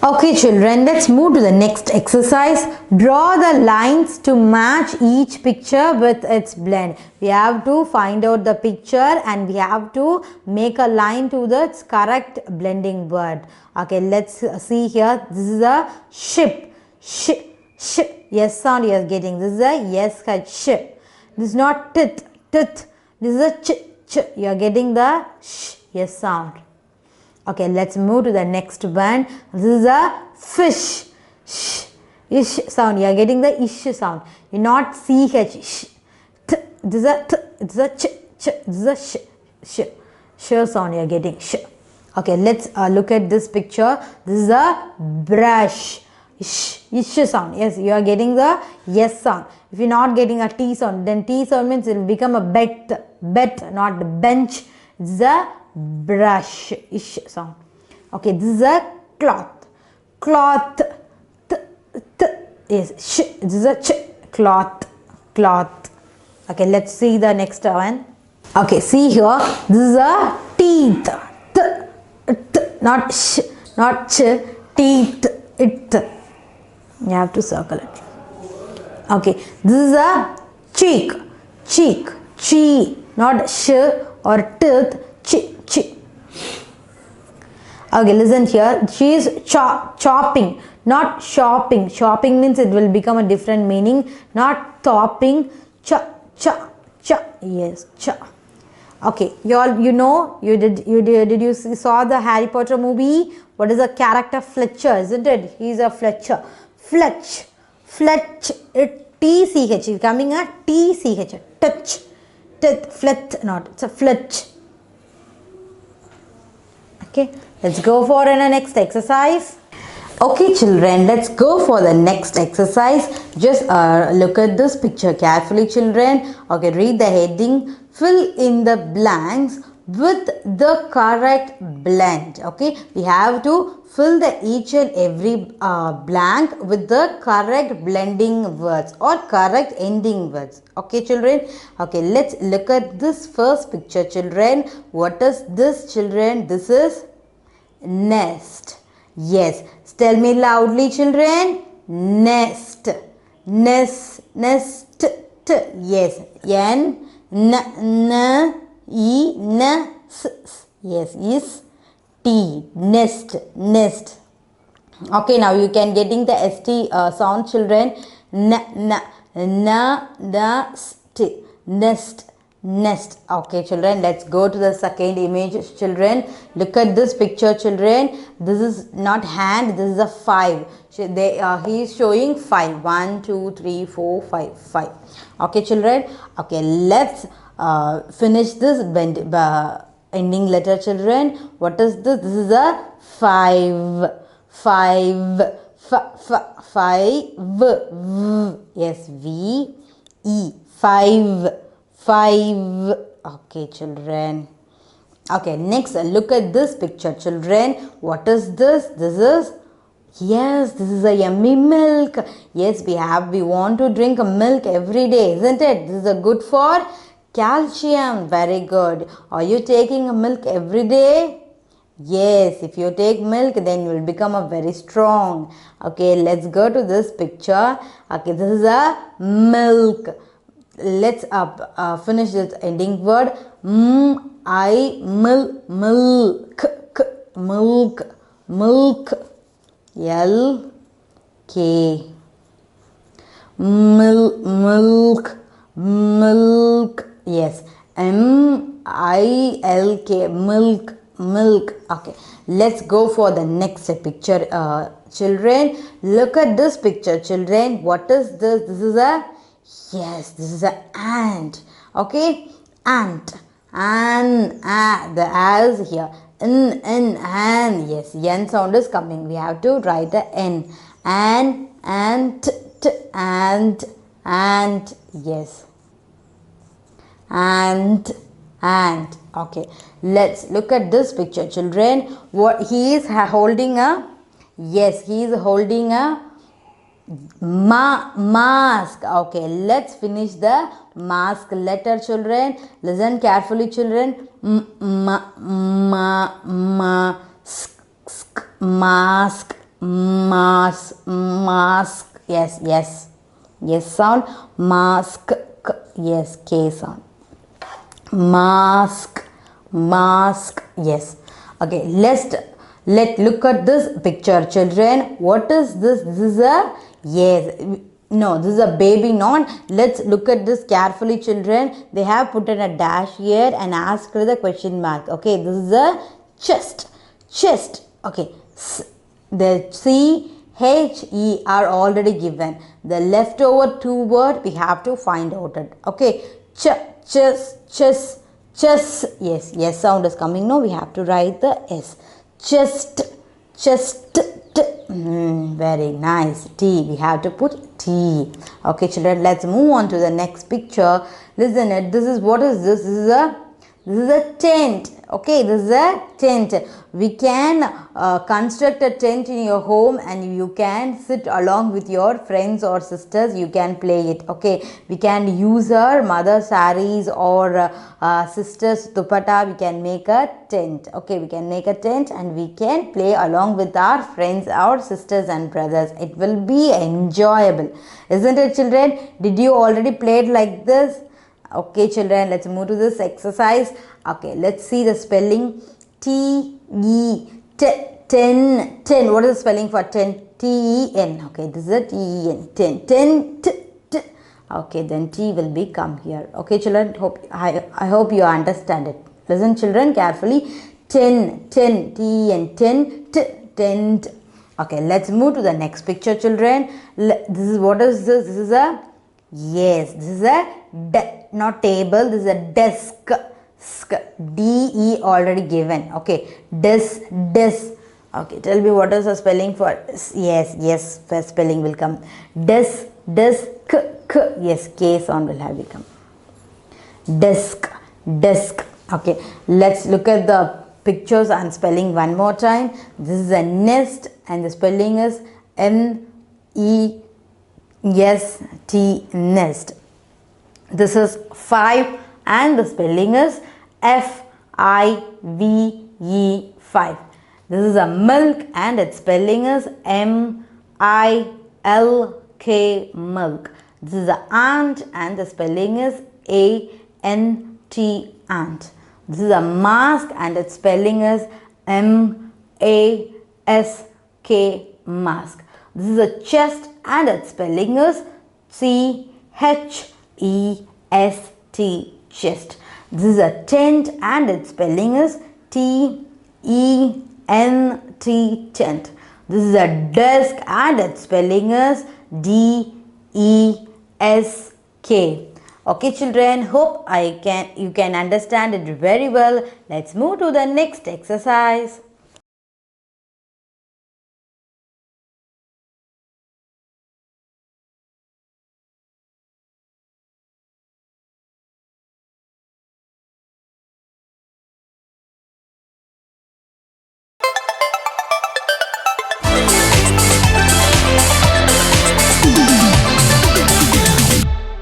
Okay children, let's move to the next exercise. Draw the lines to match each picture with its blend. We have to find out the picture and we have to make a line to the correct blending word. Okay, let's see here. This is a ship. Yes sound you are getting. This is a yes ship. This is not tit. This is a ch. You are getting the sh yes sound. Okay, let's move to the next one. This is a fish. Sh, ish sound. You are getting the ish sound. You not ch. Sh. T. This is a t. This is a ch. This is a sh. Sh sound. You are getting sh. Okay, let's look at this picture. This is a brush. Ish sound. Yes, you are getting the yes sound. If you are not getting a t sound, then t sound means it will become a bet. Bet, not bench. It's a brush ish sound. Okay, this is a cloth. Cloth. Yes, this is a cloth. Cloth. Okay, let's see the next one. Okay, see here. This is a teeth. Not sh, not ch. Teeth. It. You have to circle it. Okay, this is a cheek. Cheek. Chi. Not sh or tooth. Chi. Okay, listen here. She is chopping, not shopping. Shopping means it will become a different meaning. Not topping. Cha. Yes, cha. Okay, you know, did you saw the Harry Potter movie? What is the character Fletcher, isn't it? He is a Fletcher. Fletch. T-C-H. Is coming a T-C-H. Touch. Fletch, not. It's a fletch. Okay, let's go for the next exercise. Okay children, let's go for the next exercise. Just look at this picture carefully children. Okay, read the heading. Fill in the blanks with the correct blend. Okay, we have to fill the each and every blank with the correct blending words or correct ending words. Okay children. Okay, let's look at this first picture children. What is this children? This is nest. Yes, tell me loudly children. Nest. Nest. Yes, n e n s. Yes, is t. Nest. Okay, now you can getting the st sound children. Nest. Okay children, let's go to the second image children. Look at this picture children. This is not hand, this is a 5. He is showing 5. 1 2 3 4 5. Okay children. Okay, let's finish this ending letter children. What is this? This is a 5. Yes, v e 5. Okay children. Okay, next look at this picture children. What is this? This is a yummy milk. Yes, we want to drink milk every day, isn't it? This is a good for calcium. Very good. Are you taking milk every day? Yes, if you take milk then you will become a very strong. Okay, let's go to this picture. Okay, this is a milk. Let's finish this ending word. Milk. L K. Milk. Yes, M-I-L-K. Milk. Okay, let's go for the next picture children. Look at this picture children. What is this? This is a this is an ant. Okay, ant. The A is here. N. Yes, N sound is coming. We have to write the N. Ant. Yes. Ant. Okay, let's look at this picture children. What he is holding a? Yes, he is holding a mask. Okay, let's finish the mask letter children. Listen carefully children. Mask. mask, yes, yes, yes sound, mask, yes, K sound, mask, mask, yes. Okay, let look at this picture, children. What is this? This is a, yes, no, this is a baby non. Let's look at this carefully, children. They have put in a dash here and asked the question mark. Okay, this is a chest, chest. Okay, the C, H, E are already given. The leftover two word we have to find out it. Okay, chess, chess, chess. Yes, yes sound is coming. No, we have to write the S. Chest, chest. Very nice. T, we have to put T. Okay, children, let's move on to the next picture. Listen it. This is, what is this? This is a tent. Okay, this is a tent. We can construct a tent in your home and you can sit along with your friends or sisters. You can play it. Okay, we can use our mother's saris or sister's dupatta. We can make a tent. Okay, we can make a tent and we can play along with our friends, our sisters and brothers. It will be enjoyable. Isn't it, children? Did you already play it like this? Okay, children, let's move to this exercise. Okay, let's see the spelling. T-E, ten, ten. What is the spelling for ten? T-E-N. Okay, this is a T-E-N. Ten, ten, t. Okay, then T will be come here. Okay, children, I hope you understand it. Listen, children, carefully. Ten, ten, T-E-N, ten, tent. Okay, let's move to the next picture, children. This is, what is this? This is a, yes, this is a not table, this is a desk. D-E already given. Okay, desk. Okay, tell me what is the spelling for, yes, first spelling will come. Desk, yes, K sound will have become. Desk. Okay, let's look at the pictures and spelling one more time. This is a nest and the spelling is N-E-S-T, nest. This is 5 and the spelling is F-I-V-E, 5. This is a milk and its spelling is M-I-L-K, milk. This is an ant and the spelling is A-N-T, ant. This is a mask and its spelling is M-A-S-K, mask. This is a chest and its spelling is C-H-E-S-T, chest. This is a tent and its spelling is T-E-N-T, tent. This is a desk and its spelling is D-E-S-K. Okay, children, hope you can understand it very well. Let's move to the next exercise.